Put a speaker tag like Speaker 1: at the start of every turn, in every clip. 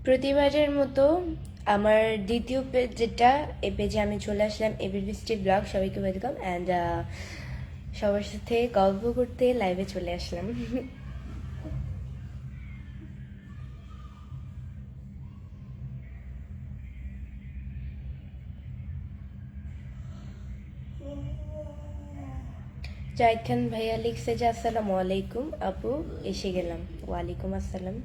Speaker 1: প্রতিবারের মতো আমার দ্বিতীয় পেজ যেটা, এই পেজে আমি চলে আসলাম এবির বৃষ্টি ব্লগ। সবাইকে ওয়েলকাম অ্যান্ড সবার সাথে গল্প করতে লাইভে চলে আসলাম। জাহিদ খান ভাইয়া লিখছে যে আসসালামু আলাইকুম আপু, এসে গেলাম। ওয়ালাইকুম আসসালাম।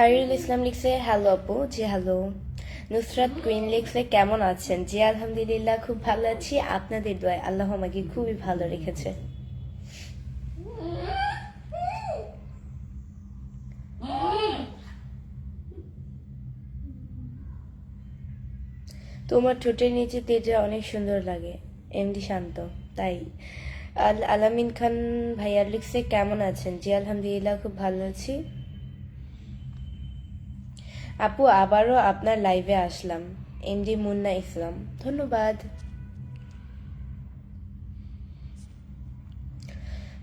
Speaker 1: আরিউল ইসলাম লিখছে হ্যালো আপু, জি হ্যালো। নুসরাত কুইন লিখছে কেমন আছেন, জি আলহামদুলিল্লাহ খুব ভালো আছি, আপনাদের দোয়ায় আল্লাহ আমাকে খুবই ভালো রেখেছে। তোমার ঠোঁটের নিচে তেজা অনেক সুন্দর লাগে, এমডি শান্ত। তাই আলামিন খান ভাইয়া লিখছে কেমন আছেন, জি আলহামদুলিল্লাহ খুব ভালো আছি আপু, আবারও আপনার লাইভে আসলাম। এমডি মুন্না ইসলাম, ধন্যবাদ।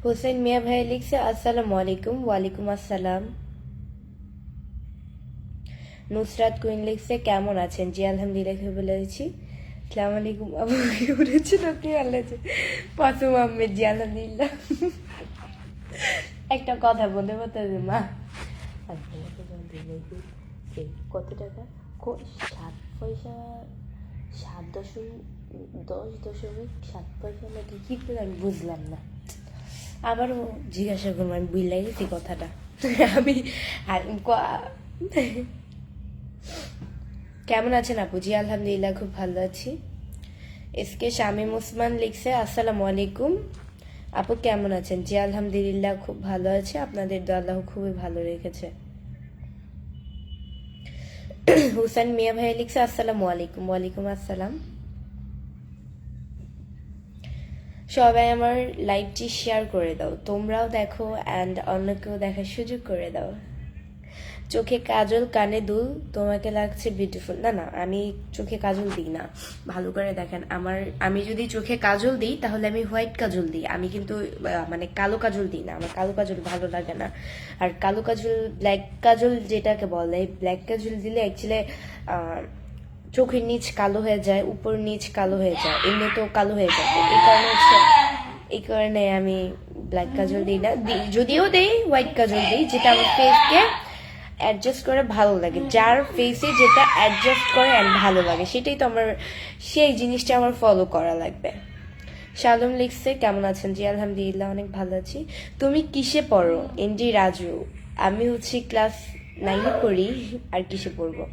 Speaker 1: হোসেন মিয়া ভাইয়া লিখছে আসসালামু আলাইকুম, ওয়ালাইকুম আসসালাম। নুসরাত কুইন লিখছে কেমন আছেন, জি আলহামদুলিল্লাহ খুব ভালো আছি। আসসালামু আলাইকুম আপু, উঠেছিল আপনি আল্লাহ। পাসুম আহমেদ, জি আলহামদুলিল্লাহ। একটা কথা বলতে পারতেন মা? কত টাকা? 7 পয়সা, 10.7 নাকি কি করে, আমি বুঝলাম না। আবারও জিজ্ঞাসা করবো, আমি বুঝলাই গেছি কথাটা। আমি কেমন আছেন আপু, জি আলহামদুলিল্লাহ খুব ভালো আছি। এসকে শামীম ওসমান লিখছে আসসালামু আলাইকুম আপু, কেমন আছেন, জি আলহামদুলিল্লাহ খুব ভালো আছে, আপনাদের দোয়া আল্লাহ খুবই ভালো রেখেছে। হুসেন মিয়া ভাইয়া লিখছে আসসালামু আলাইকুম, ওয়ালাইকুম আসসালাম। সবাই আমার লাইভটি শেয়ার করে দাও, তোমরাও দেখো অ্যান্ড অন্যকেও দেখার সুযোগ করে দাও। চোখে কাজল কানে দুল, তোমাকে লাগছে বিউটিফুল। না না, আমি চোখে কাজল দিই না, ভালো করে দেখেন। আমি যদি চোখে কাজল দিই তাহলে আমি হোয়াইট কাজল দিই, আমি কিন্তু মানে কালো কাজল দিই না, আমার কালো কাজল ভালো লাগে না। আর কালো কাজল, ব্ল্যাক কাজল যেটাকে বলে, ব্ল্যাক কাজল দিলে অ্যাকচুয়ালি চোখের নিচ কালো হয়ে যায়, উপর নিচ কালো হয়ে যায়, এমনিতেও কালো হয়ে যায়। এই কারণে আমি ব্ল্যাক কাজল দিই না, যদিও দেই হোয়াইট কাজল দিই, যেটা আমার ফেসকে অ্যাডজাস্ট করে ভালো লাগে। যার ফেসে যেটা অ্যাডজাস্ট করে অ্যান্ড ভালো লাগে, সেটাই তো আমার, সেই জিনিসটা আমার ফলো করা লাগবে। শালম লিখছে কেমন আছেন, জি আলহামদুলিল্লাহ অনেক ভালো আছি। তুমি কিসে পড়ো, এনডি রাজু? আমি হচ্ছে ক্লাস 9 পড়ি, আর কিসে পড়বো।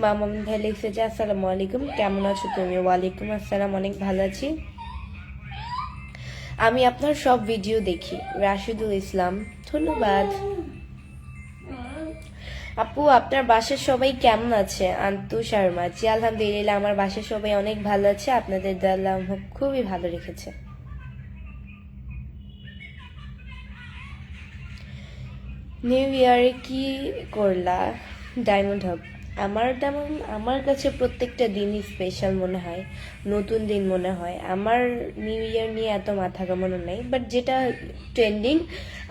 Speaker 1: মামুন ভাই লিখছে যে আসসালামু আলাইকুম, কেমন আছো তুমি? ওয়ালাইকুম আসসালাম, অনেক ভালো আছি। আমি আপনার সব ভিডিও দেখি। রাশিদুল ইসলাম, ধন্যবাদ আপু। আপনার বাসার সবাই কেমন আছে? আন্তু শর্মা, জি আলহামদুলিল্লাহ আমার বাসার সবাই অনেক ভালো আছে, আপনাদের দোয়া আল্লাহ খুবই ভালো রেখেছে। নিউ ইয়ারে কি করলা? Diamond hub. আমার কাছে প্রত্যেকটা দিনই স্পেশাল মনে হয়, নতুন দিন মনে হয়। আমার নিউ ইয়ার নিয়ে এত মাথা কামানো নেই, বাট যেটা ট্রেন্ডিং,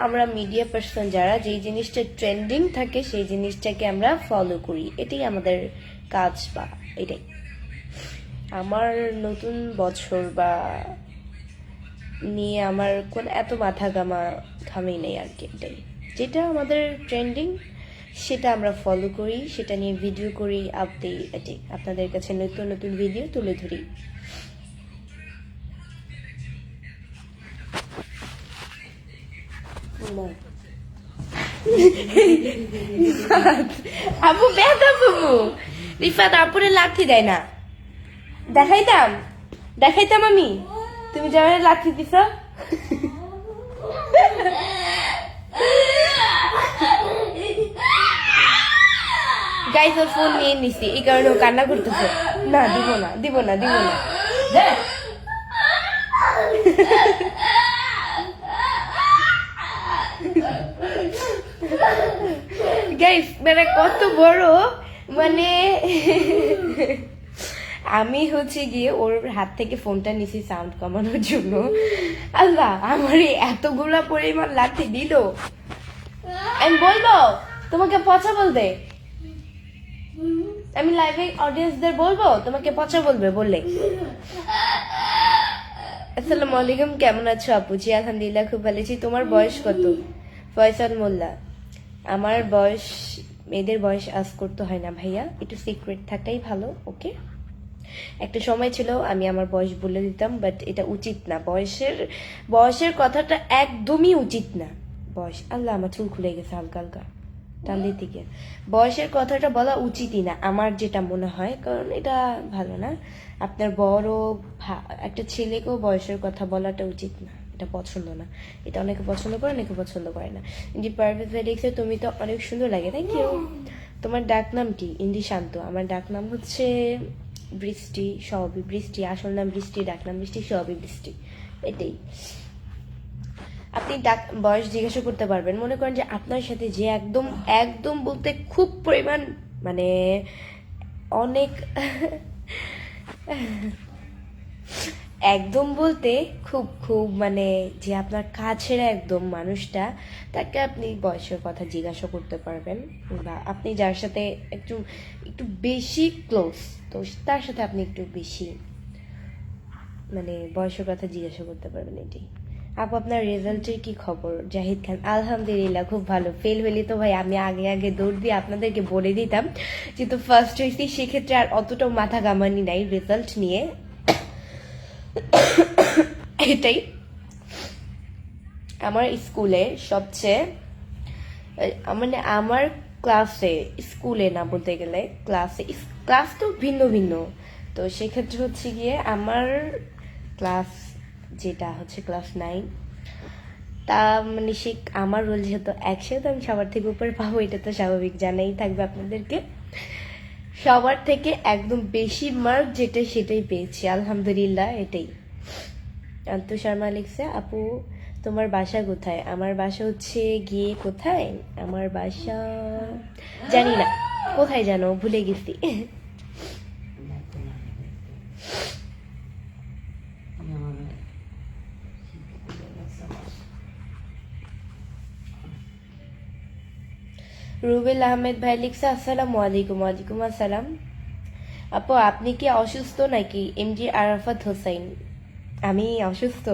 Speaker 1: আমরা মিডিয়া পার্সন যারা, যেই জিনিসটা ট্রেন্ডিং থাকে সেই জিনিসটাকে আমরা ফলো করি, এটাই আমাদের কাজ, বা এটাই আমার নতুন বছর বা নিয়ে আমার কোন এত মাথা ঘামি নেই আর কি। এটাই, যেটা আমাদের ট্রেন্ডিং সেটা আমরা ফলো করি, সেটা নিয়ে ভিডিও করি, এটাই আপনাদের কাছে নতুন নতুন ভিডিও তুলে ধরি। আপু বেদা বাবু, রিফাত আপুরে লাঠি দেয় না। দেখাইতাম আমি, তুমি যারা লাঠি দিছ। গাইজ ওর ফোন নিয়ে নিছি, এই কারণে ও কান্না করতেছে। না দিব না। গাইস মানে কত বড়, মানে আমি হচ্ছে গিয়ে ওর হাত থেকে ফোনটা নিছি সাউন্ড কমানোর জন্য। আল্লাহ, আমার এতগুলা পরিমাণ লাঠি দিল। আমি বলবো তোমাকে পচা বলবে, আমি লাইভে অডিয়েন্সদের বলবো তোমাকে পচা বলবে বললে। আসসালামু আলাইকুম, কেমন আছো আপুজি? আলহামদুলিল্লাহ খুব ভালো আছি। তোমার বয়স কত? ফয়সাল মোল্লা। আমার বয়স, মেয়েদের বয়স আজ করতে হয় না ভাইয়া, একটু সিক্রেট থাকাই ভালো। ওকে, একটা সময় ছিল আমি আমার বয়স বলে দিতাম, বাট এটা উচিত না। বয়সের কথাটা একদমই উচিত না। বয়স, আল্লাহ আমার চুল খুলে গেছে হালকা হালকা টান দিতে গিয়ে। বয়সের কথাটা বলা উচিতই না আমার যেটা মনে হয়, কারণ এটা ভালো না। আপনার বড় একটা ছেলেকেও বয়সের কথা বলাটা উচিত না, এটা পছন্দ না। এটা অনেকে পছন্দ করে, অনেকে পছন্দ করে না। ইন্দি পারভেজ ভাই লিখছে তুমি তো অনেক সুন্দর লাগে, থ্যাংক ইউ। তোমার ডাক নাম কি? ইন্দি শান্ত। আমার ডাক নাম হচ্ছে বৃষ্টি, সবই বৃষ্টি। আসল নাম বৃষ্টি, ডাক নাম বৃষ্টি, সবই বৃষ্টি, এটাই। আপনি বয়স জিজ্ঞাসা করতে পারবেন। মনে করেন যে আপনার সাথে যে একদম একদম বলতে খুব পরিমাণ, মানে অনেক একদম বলতে খুব খুব মানে যে আপনার কাছের একদম মানুষটা, তাকে আপনি বয়সের কথা জিজ্ঞাসা করতে পারবেন। বা আপনি যার সাথে একটু একটু বেশি ক্লোজ, তো তার সাথে আপনি একটু বেশি মানে বয়সের কথা জিজ্ঞাসা করতে পারবেন, এটাই। আপু আপনার রেজাল্টের কি খবর? জাহিদ খান। আলহামদুলিল্লাহ খুব ভালো। ফেল হলে তো ভাই আমি আগে দৌড় দিয়ে আপনাদেরকে বলে দিতাম, যেহেতু ফার্স্ট হয়েছি সেক্ষেত্রে আর অতটাও মাথা ঘামানি নাই রেজাল্ট নিয়ে, এটাই। আমার স্কুলে সবচেয়ে মানে আমার ক্লাসে, স্কুলে না বলতে গেলে ক্লাস তো ভিন্ন ভিন্ন, তো সেক্ষেত্রে হচ্ছে গিয়ে আমার ক্লাস যেটা হচ্ছে ক্লাস 9, তা মানে সে আমার রোল যেহেতু একসাথে, আমি সবার থেকে উপরে পাবো, এটা তো স্বাভাবিক, জানাই থাকবে আপনাদেরকে। সবার থেকে একদম বেশি মার্ক যেটা সেটাই পেয়েছি, আলহামদুলিল্লাহ, এটাই। আন্তু শর্মা লিখছে আপু তোমার বাসা কোথায়? আমার বাসা হচ্ছে গিয়ে কোথায়, আমার বাসা জানি না, কোথায় জানো, ভুলে গেছি। রুবেল আহমেদ ভাই লিখছে আসসালামু আলাইকুম। ওয়ালাইকুম আসসালাম। আপু আপনি কি অসুস্থ নাকি? এমজি আরাফাত হোসাইন। আমি অসুস্থ?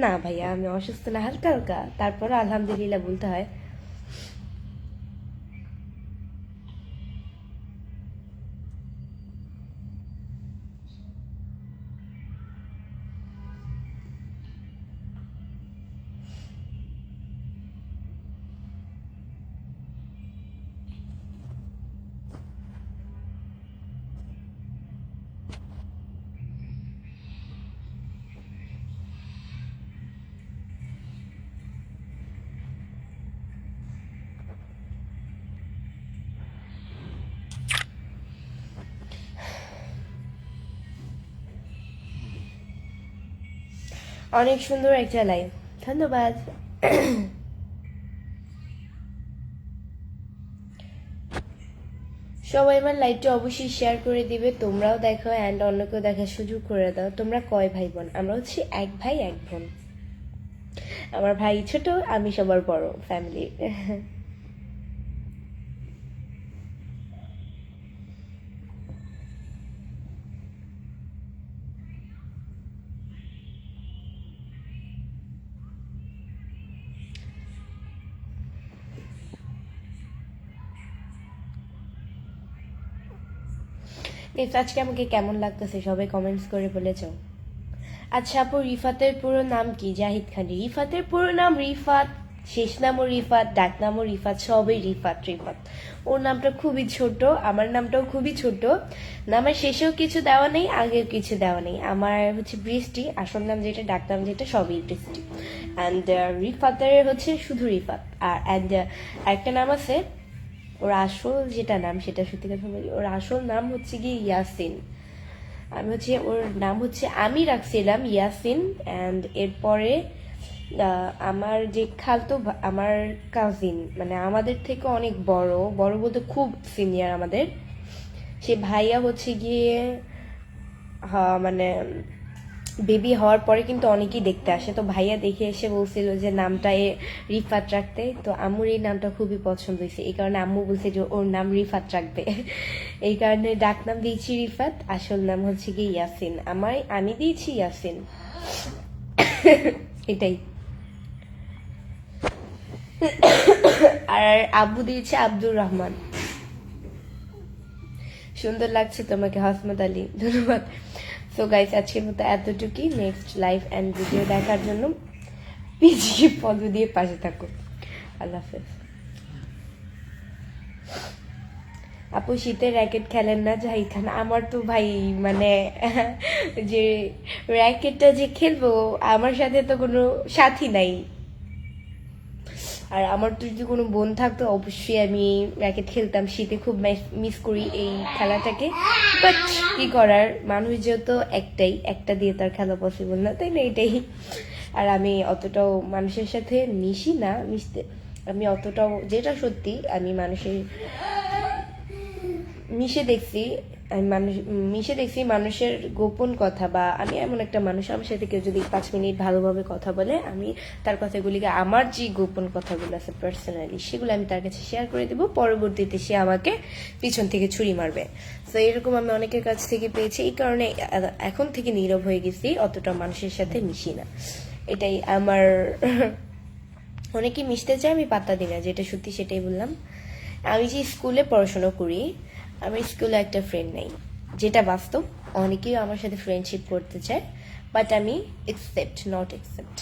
Speaker 1: না ভাইয়া, আমি অসুস্থ না, হালকা হালকা, তারপরে আলহামদুলিল্লাহ বলতে হয়। অনেক সুন্দর একটা লাইভ, ধন্যবাদ। সবাই আমার লাইভটা অবশ্যই শেয়ার করে দিবে, তোমরাও দেখো অ্যান্ড অন্যকেও দেখার সুযোগ করে দাও। তোমরা কয় ভাই বোন? আমরা হচ্ছে এক ভাই এক বোন। আমার ভাই ছোট, আমি সবার বড় ফ্যামিলির। আজকে আমাকে কেমন লাগতেছে সবাই কমেন্টস করে বলে যাও। আচ্ছা আপু, রিফাতের পুরো নাম কি? জাহিদ খান। রিফাতের পুরো নাম রিফাত, শেষ নামও রিফাত, ডাক নামও রিফাত, সবই রিফাত রিফাত। ওর নামটা খুবই ছোট, আমার নামটাও খুবই ছোট। নামের শেষেও কিছু দেওয়া নেই, আগেও কিছু দেওয়া নেই। আমার হচ্ছে বৃষ্টি, আসল নাম যেটা, ডাক নাম যেটা, সবই বৃষ্টি। অ্যান্ড রিফাতের হচ্ছে শুধু রিফাত। আর একটা নাম আছে, ওর আসল যেটা নাম সেটা সত্যি কথা বলি, ওর আসল নাম হচ্ছে কি ইয়াসিন। আমি হচ্ছে ওর নাম হচ্ছে আমি রাখছিলাম ইয়াসিন। অ্যান্ড এরপরে আমার যে আমার কাজিন, মানে আমাদের থেকে অনেক বড় বড় বলতে খুব সিনিয়র আমাদের, সে ভাইয়া হচ্ছে গিয়ে মানে বেবি হওয়ার পরে কিন্তু অনেকেই দেখতে আসে, তো ভাইয়া দেখে এসে বলছিল যে নামটা রিফাত রাখতে। তো আম্মুর এই নামটা খুবই পছন্দ হয়েছে, এই কারণে আম্মু বলছে যে ওর নাম রিফাত রাখবে। এই কারণে ডাক নাম দিয়েছি রিফাত, আসল নাম হচ্ছে কি ইয়াসিন। আমি দিয়েছি ইয়াসিন। এটাই। আর আব্বু দিয়েছে আব্দুর রহমান। সুন্দর লাগছে তোমাকে হসমত আলী, ধন্যবাদ। সো গাইস, আজকের মতো এতটুকুই। নেক্সট লাইভ অ্যান্ড ভিডিও দেখার জন্য পেজকে ফলো দিয়ে পাশে থাকো। আল্লাহ হাফেজ। আপু শীতের র্যাকেট খেলেন না জাহিদ খান? আমার তো ভাই মানে যে র্যাকেটটা যে খেলবো, আমার সাথে তো কোনো সাথী নাই। আর আমার তো যদি কোনো বোন থাকতো অবশ্যই আমি র্যাকেট খেলতাম। শীতে খুব মিস করি এই খেলাটাকে, বাট কি করার, মানুষ যেহেতু একটা দিয়ে তার খেলা পসিবল না, তাই না? এটাই। আর আমি অতটাও মানুষের সাথে মিশি না, আমি অতটাও, যেটা সত্যি, আমি মিশে দেখছি মানুষের গোপন কথা, বা আমি এমন একটা মানুষ, আমার সাথে কেউ যদি 5 মিনিট ভালোভাবে কথা বলে, আমি তার কথাগুলিকে, আমার যে গোপন কথাগুলো আছে পার্সোনালি, সেগুলো আমি তার কাছে শেয়ার করে দেবো। পরবর্তীতে সে আমাকে পিছন থেকে ছুরি মারবে। তো এরকম আমি অনেকের কাছ থেকে পেয়েছি, এই কারণে এখন থেকে নীরব হয়ে গেছি, অতটা মানুষের সাথে মিশি না। এটাই আমার। অনেকে মিশতে চায়, আমি পাত্তা দিই না, যেটা সত্যি সেটাই বললাম। আমি যে স্কুলে পড়াশোনা করি, আমার স্কুলে একটা ফ্রেন্ড নেই, যেটা বাস্তব। অনেকেই আমার সাথে ফ্রেন্ডশিপ করতে চায়, বাট আমি নট অ্যাকসেপ্ট।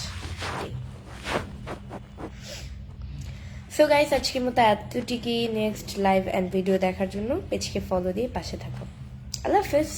Speaker 1: সো গাইস, আজকের মতো এতটুকুই। নেক্সট লাইভ অ্যান্ড ভিডিও দেখার জন্য পেজকে ফলো দিয়ে পাশে থাকো। আল্লাহ হাফেজ।